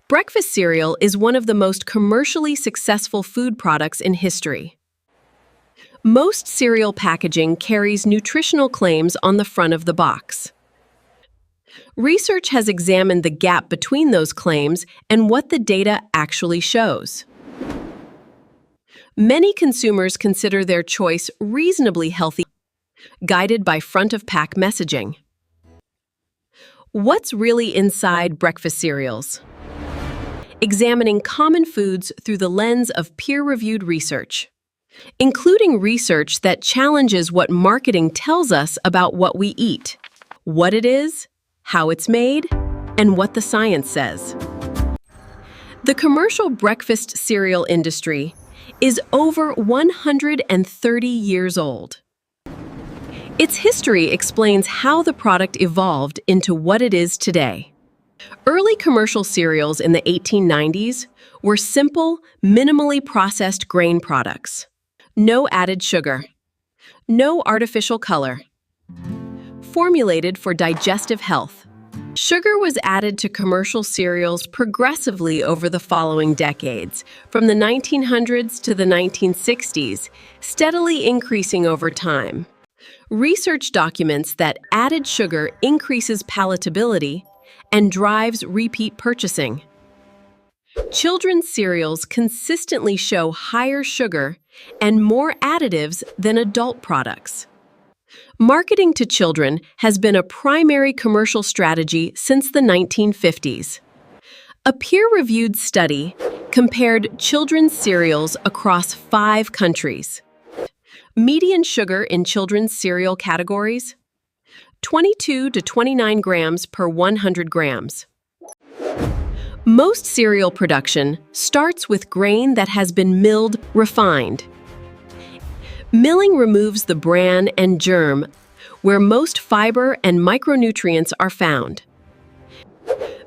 Breakfast cereal is one of the most commercially successful food products in history. Most cereal packaging carries nutritional claims on the front of the box. Research has examined the gap between those claims and what the data actually shows. Many consumers consider their choice reasonably healthy, guided by front-of-pack messaging. What's really inside breakfast cereals? Examining common foods through the lens of peer-reviewed research, including research that challenges what marketing tells us about what we eat, what it is, how it's made, and what the science says. The commercial breakfast cereal industry is over 130 years old. Its history explains how the product evolved into what it is today. Early commercial cereals in the 1890s were simple, minimally processed grain products. No added sugar. No artificial color. Formulated for digestive health. Sugar was added to commercial cereals progressively over the following decades, from the 1900s to the 1960s, steadily increasing over time. Research documents that added sugar increases palatability and drives repeat purchasing. Children's cereals consistently show higher sugar and more additives than adult products. Marketing to children has been a primary commercial strategy since the 1950s. A peer-reviewed study compared children's cereals across 5 countries. Median sugar in children's cereal categories: 22 to 29 grams per 100 grams. Most cereal production starts with grain that has been milled, refined. Milling removes the bran and germ, where most fiber and micronutrients are found.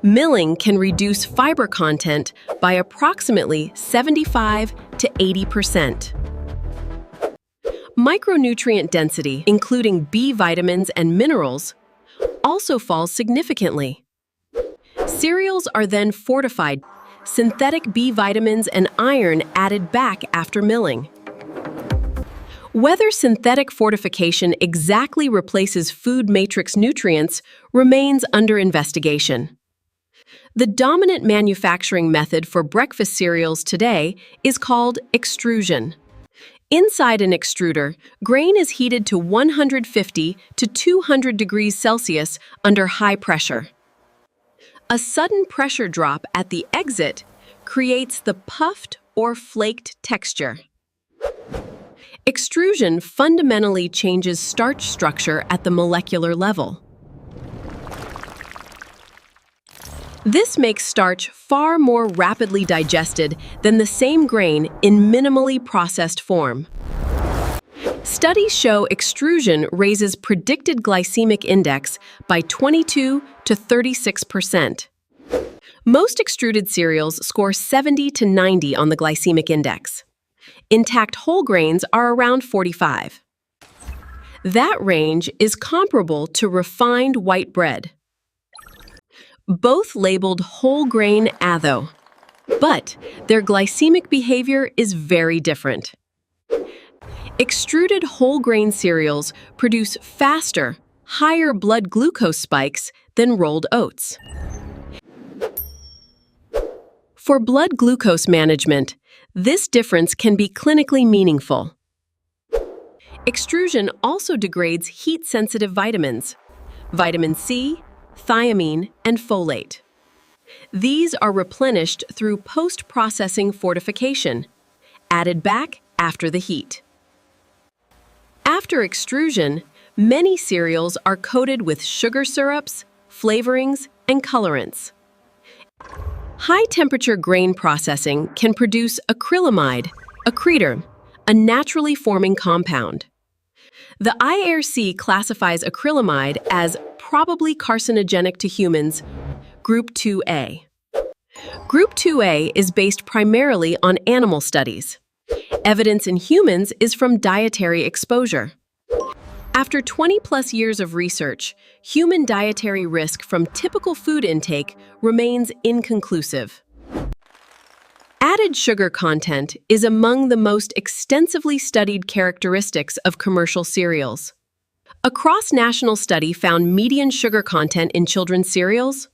Milling can reduce fiber content by approximately 75 to 80%. Micronutrient density, including B vitamins and minerals, also falls significantly. Cereals are then fortified, synthetic B vitamins and iron added back after milling. Whether synthetic fortification exactly replaces food matrix nutrients remains under investigation. The dominant manufacturing method for breakfast cereals today is called extrusion. Inside an extruder, grain is heated to 150 to 200 degrees Celsius under high pressure. A sudden pressure drop at the exit creates the puffed or flaked texture. Extrusion fundamentally changes starch structure at the molecular level. This makes starch far more rapidly digested than the same grain in minimally processed form. Studies show extrusion raises predicted glycemic index by 22 to 36%. Most extruded cereals score 70 to 90 on the glycemic index. Intact whole grains are around 45. That range is comparable to refined white bread. Both labeled whole grain atho, but their glycemic behavior is very different. Extruded whole grain cereals produce faster, higher blood glucose spikes than rolled oats. For blood glucose management, this difference can be clinically meaningful. Extrusion also degrades heat-sensitive vitamins, vitamin C, thiamine, and folate. These are replenished through post-processing fortification, added back after the heat. After extrusion, many cereals are coated with sugar syrups, flavorings, and colorants. High-temperature grain processing can produce acrylamide, accreter, a naturally forming compound. The IARC classifies acrylamide as probably carcinogenic to humans, Group 2A. Group 2A is based primarily on animal studies. Evidence in humans is from dietary exposure. After 20-plus years of research, human dietary risk from typical food intake remains inconclusive. Added sugar content is among the most extensively studied characteristics of commercial cereals. A cross-national study found median sugar content in children's cereals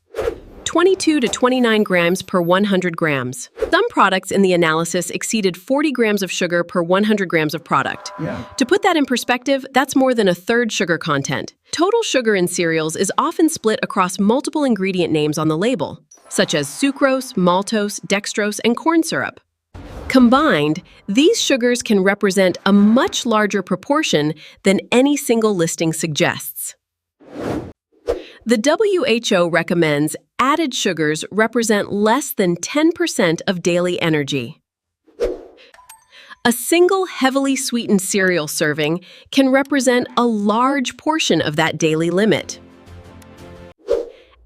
22 to 29 grams per 100 grams. Some products in the analysis exceeded 40 grams of sugar per 100 grams of product. To put that in perspective, that's more than a third sugar content. Total sugar in cereals is often split across multiple ingredient names on the label, such as sucrose, maltose, dextrose, and corn syrup. Combined, these sugars can represent a much larger proportion than any single listing suggests. The WHO recommends added sugars represent less than 10% of daily energy. A single heavily sweetened cereal serving can represent a large portion of that daily limit.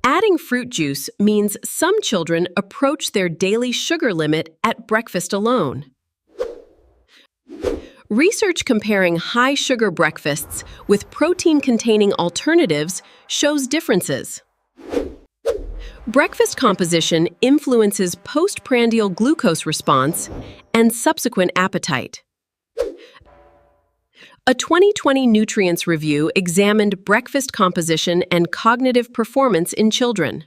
Adding fruit juice means some children approach their daily sugar limit at breakfast alone. Research comparing high-sugar breakfasts with protein-containing alternatives shows differences. Breakfast composition influences postprandial glucose response and subsequent appetite. A 2020 nutrients review examined breakfast composition and cognitive performance in children.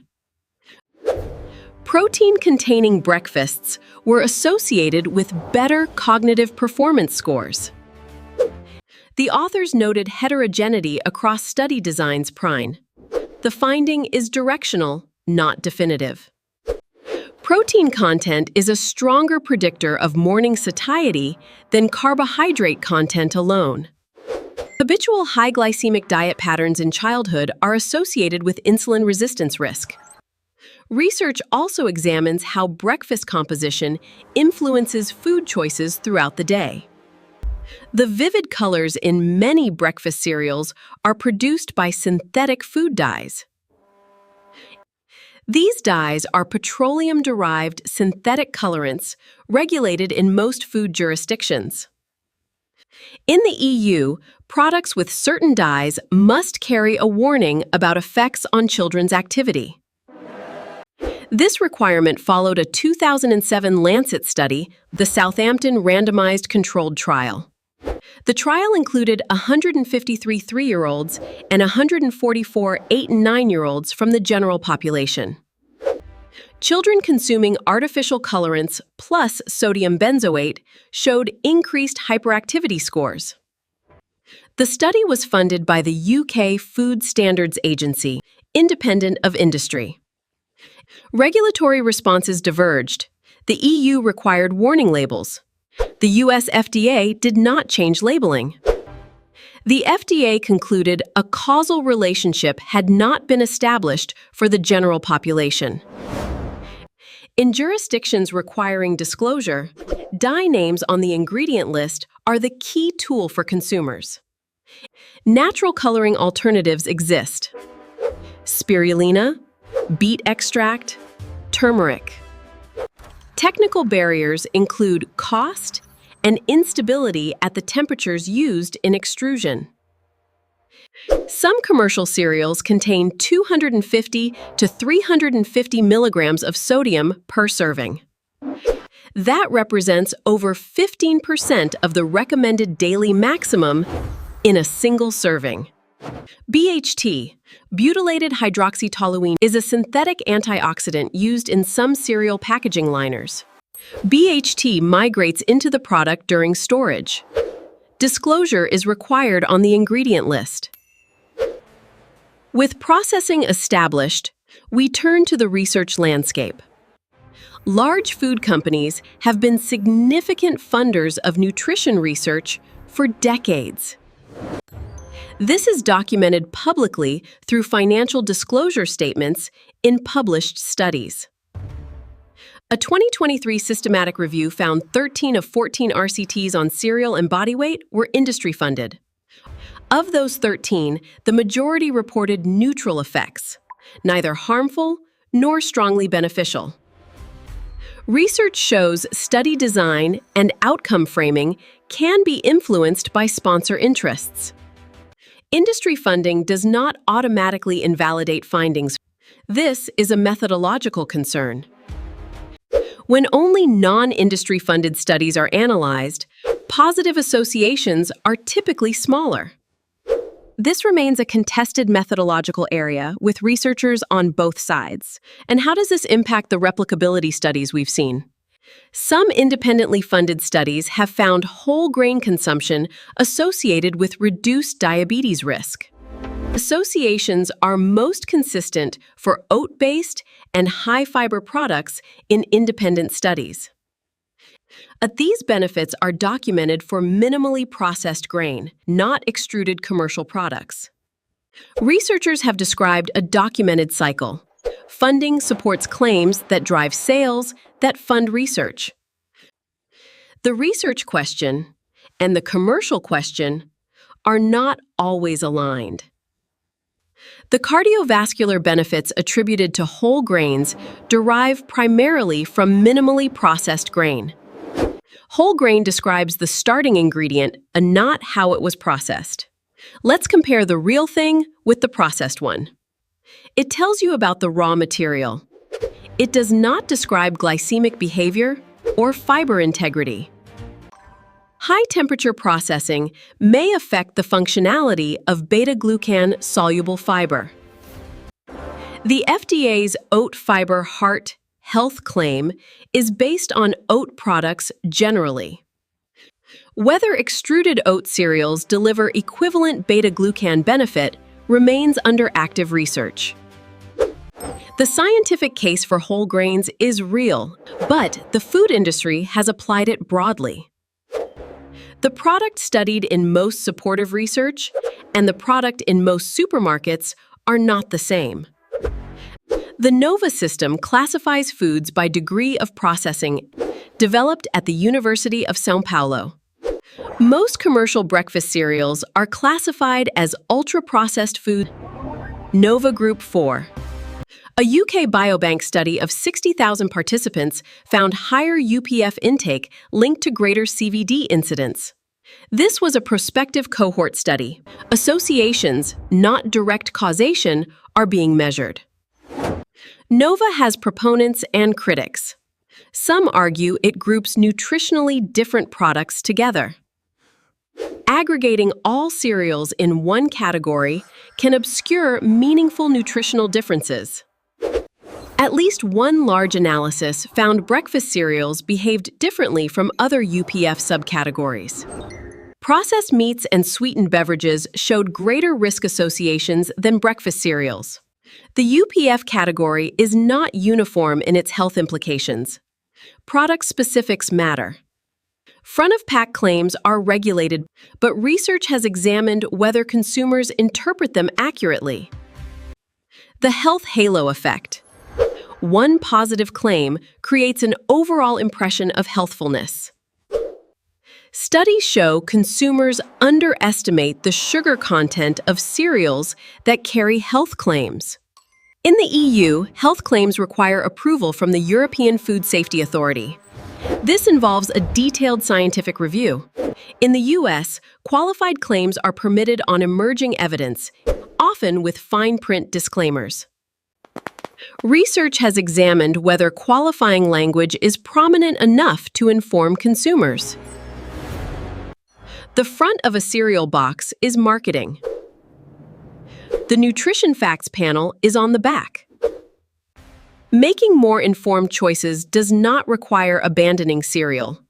Protein-containing breakfasts were associated with better cognitive performance scores. The authors noted heterogeneity across study designs. The finding is directional, not definitive. Protein content is a stronger predictor of morning satiety than carbohydrate content alone. Habitual high glycemic diet patterns in childhood are associated with insulin resistance risk. Research also examines how breakfast composition influences food choices throughout the day. The vivid colors in many breakfast cereals are produced by synthetic food dyes. These dyes are petroleum-derived synthetic colorants regulated in most food jurisdictions. In the EU, products with certain dyes must carry a warning about effects on children's activity. This requirement followed a 2007 Lancet study, the Southampton Randomized Controlled Trial. The trial included 153 3-year-olds and 144 8- and 9-year-olds from the general population. Children consuming artificial colorants plus sodium benzoate showed increased hyperactivity scores. The study was funded by the UK Food Standards Agency, independent of industry. Regulatory responses diverged. The EU required warning labels. The US FDA did not change labeling. The FDA concluded a causal relationship had not been established for the general population. In jurisdictions requiring disclosure, dye names on the ingredient list are the key tool for consumers. Natural coloring alternatives exist: spirulina, beet extract, turmeric. Technical barriers include cost and instability at the temperatures used in extrusion. Some commercial cereals contain 250 to 350 milligrams of sodium per serving. That represents over 15% of the recommended daily maximum in a single serving. BHT, butylated hydroxytoluene, is a synthetic antioxidant used in some cereal packaging liners. BHT migrates into the product during storage. Disclosure is required on the ingredient list. With processing established, we turn to the research landscape. Large food companies have been significant funders of nutrition research for decades. This is documented publicly through financial disclosure statements in published studies. A 2023 systematic review found 13 of 14 RCTs on cereal and body weight were industry-funded. Of those 13, the majority reported neutral effects, neither harmful nor strongly beneficial. Research shows study design and outcome framing can be influenced by sponsor interests. Industry funding does not automatically invalidate findings. This is a methodological concern. When only non-industry funded studies are analyzed, positive associations are typically smaller. This remains a contested methodological area with researchers on both sides. And how does this impact the replicability studies we've seen? Some independently funded studies have found whole grain consumption associated with reduced diabetes risk. Associations are most consistent for oat-based and high-fiber products in independent studies. These benefits are documented for minimally processed grain, not extruded commercial products. Researchers have described a documented cycle. Funding supports claims that drive sales that fund research. The research question and the commercial question are not always aligned. The cardiovascular benefits attributed to whole grains derive primarily from minimally processed grain. Whole grain describes the starting ingredient and not how it was processed. Let's compare the real thing with the processed one. It tells you about the raw material. It does not describe glycemic behavior or fiber integrity. High-temperature processing may affect the functionality of beta-glucan soluble fiber. The FDA's oat fiber heart health claim is based on oat products generally. Whether extruded oat cereals deliver equivalent beta-glucan benefit remains under active research. The scientific case for whole grains is real, but the food industry has applied it broadly. The product studied in most supportive research and the product in most supermarkets are not the same. The NOVA system classifies foods by degree of processing, developed at the University of São Paulo. Most commercial breakfast cereals are classified as ultra-processed food, NOVA Group 4. A UK biobank study of 60,000 participants found higher UPF intake linked to greater CVD incidence. This was a prospective cohort study. Associations, not direct causation, are being measured. NOVA has proponents and critics. Some argue it groups nutritionally different products together. Aggregating all cereals in one category can obscure meaningful nutritional differences. At least one large analysis found breakfast cereals behaved differently from other UPF subcategories. Processed meats and sweetened beverages showed greater risk associations than breakfast cereals. The UPF category is not uniform in its health implications. Product specifics matter. Front-of-pack claims are regulated, but research has examined whether consumers interpret them accurately. The health halo effect. One positive claim creates an overall impression of healthfulness. Studies show consumers underestimate the sugar content of cereals that carry health claims. In the EU, health claims require approval from the European Food Safety Authority. This involves a detailed scientific review. In the US, qualified claims are permitted on emerging evidence, often with fine print disclaimers. Research has examined whether qualifying language is prominent enough to inform consumers. The front of a cereal box is marketing. The nutrition facts panel is on the back. Making more informed choices does not require abandoning cereal.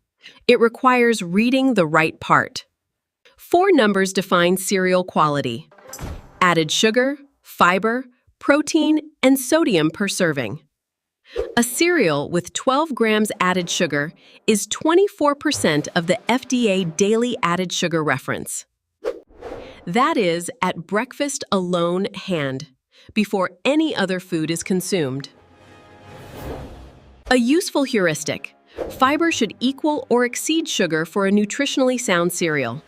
It requires reading the right part. 4 numbers define cereal quality: added sugar, fiber, protein, and sodium per serving. A cereal with 12 grams added sugar is 24% of the FDA daily added sugar reference. That is at breakfast alone hand, before any other food is consumed. A useful heuristic: fiber should equal or exceed sugar for a nutritionally sound cereal.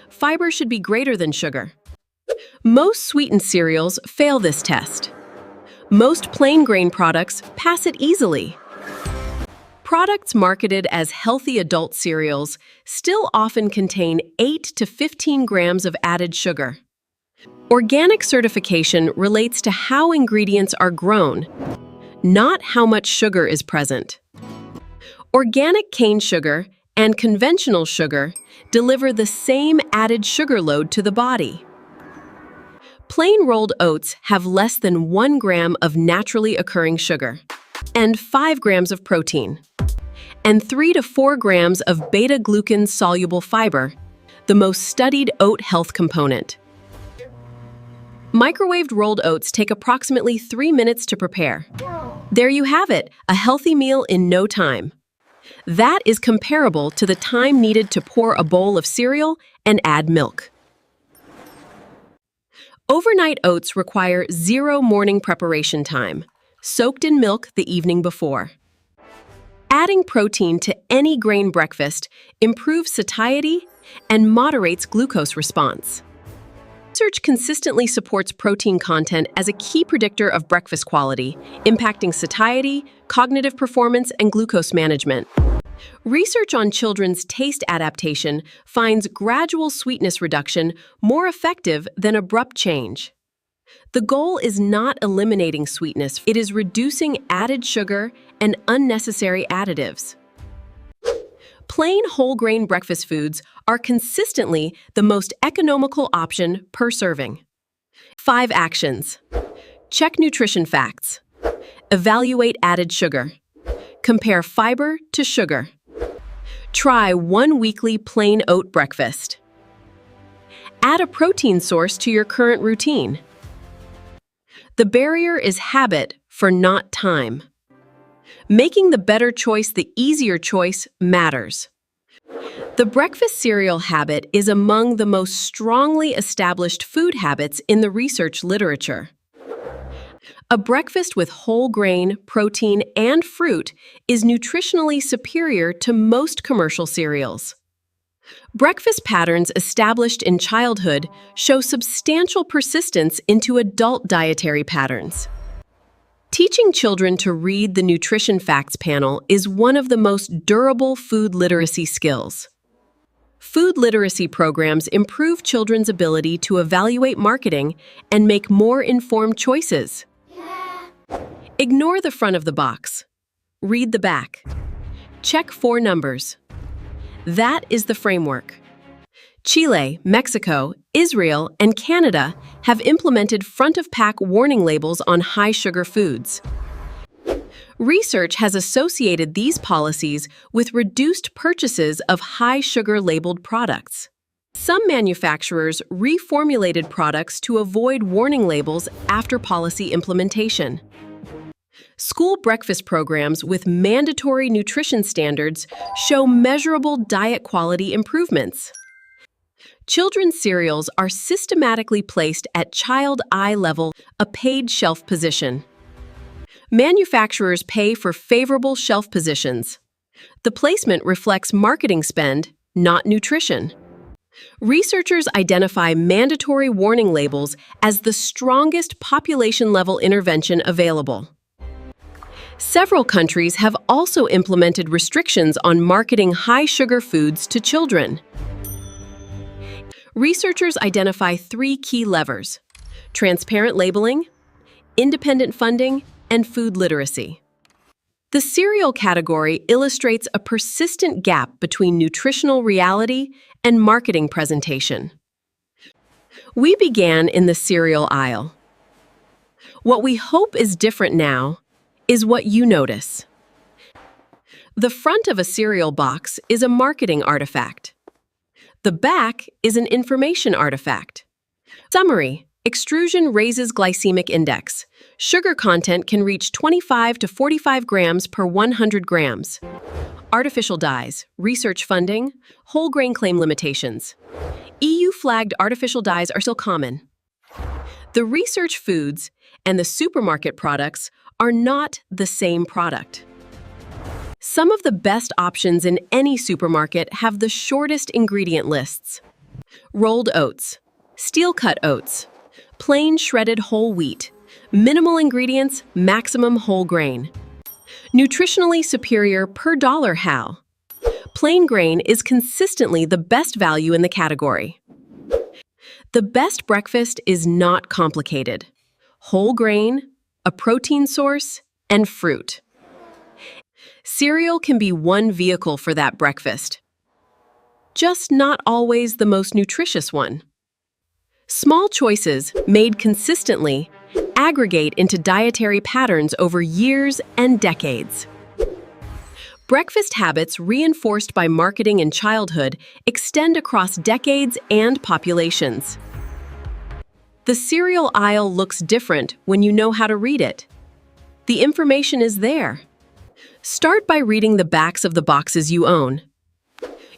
Fiber should be greater than sugar. Most sweetened cereals fail this test. Most plain grain products pass it easily. Products marketed as healthy adult cereals still often contain 8 to 15 grams of added sugar. Organic certification relates to how ingredients are grown, not how much sugar is present. Organic cane sugar and conventional sugar deliver the same added sugar load to the body. Plain rolled oats have less than 1 gram of naturally occurring sugar and 5 grams of protein, and 3 to 4 grams of beta-glucan soluble fiber, the most studied oat health component. Microwaved rolled oats take approximately 3 minutes to prepare. There you have it, a healthy meal in no time. That is comparable to the time needed to pour a bowl of cereal and add milk. Overnight oats require 0 morning preparation time, soaked in milk the evening before. Adding protein to any grain breakfast improves satiety and moderates glucose response. Research consistently supports protein content as a key predictor of breakfast quality, impacting satiety, cognitive performance, and glucose management. Research on children's taste adaptation finds gradual sweetness reduction more effective than abrupt change. The goal is not eliminating sweetness, it is reducing added sugar and unnecessary additives. Plain whole grain breakfast foods are consistently the most economical option per serving. 5 actions. Check nutrition facts. Evaluate added sugar. Compare fiber to sugar. Try 1 weekly plain oat breakfast. Add a protein source to your current routine. The barrier is habit for not time. Making the better choice the easier choice matters. The breakfast cereal habit is among the most strongly established food habits in the research literature. A breakfast with whole grain, protein, and fruit is nutritionally superior to most commercial cereals. Breakfast patterns established in childhood show substantial persistence into adult dietary patterns. Teaching children to read the nutrition facts panel is one of the most durable food literacy skills. Food literacy programs improve children's ability to evaluate marketing and make more informed choices. Ignore the front of the box. Read the back. Check 4 numbers. That is the framework. Chile, Mexico, Israel, and Canada have implemented front-of-pack warning labels on high-sugar foods. Research has associated these policies with reduced purchases of high-sugar labeled products. Some manufacturers reformulated products to avoid warning labels after policy implementation. School breakfast programs with mandatory nutrition standards show measurable diet quality improvements. Children's cereals are systematically placed at child eye level, a paid shelf position. Manufacturers pay for favorable shelf positions. The placement reflects marketing spend, not nutrition. Researchers identify mandatory warning labels as the strongest population-level intervention available. Several countries have also implemented restrictions on marketing high-sugar foods to children. Researchers identify 3 key levers: transparent labeling, independent funding, and food literacy. The cereal category illustrates a persistent gap between nutritional reality and marketing presentation. We began in the cereal aisle. What we hope is different now is what you notice. The front of a cereal box is a marketing artifact. The back is an information artifact. Summary: extrusion raises glycemic index. Sugar content can reach 25 to 45 grams per 100 grams. Artificial dyes, research funding, whole grain claim limitations. EU-flagged artificial dyes are still common. The research foods and the supermarket products are not the same product. Some of the best options in any supermarket have the shortest ingredient lists. Rolled oats, steel-cut oats, plain shredded whole wheat, minimal ingredients, maximum whole grain. Nutritionally superior per dollar how? Plain grain is consistently the best value in the category. The best breakfast is not complicated. Whole grain, a protein source, and fruit. Cereal can be one vehicle for that breakfast, just not always the most nutritious one. Small choices, made consistently, aggregate into dietary patterns over years and decades. Breakfast habits reinforced by marketing in childhood extend across decades and populations. The cereal aisle looks different when you know how to read it. The information is there. Start by reading the backs of the boxes you own.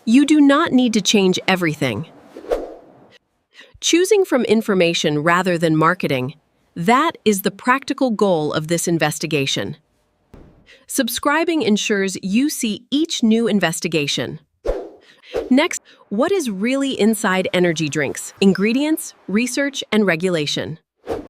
You do not need to change everything. Choosing from information rather than marketing, that is the practical goal of this investigation. Subscribing ensures you see each new investigation. Next, what is really inside energy drinks? Ingredients, research, and regulation.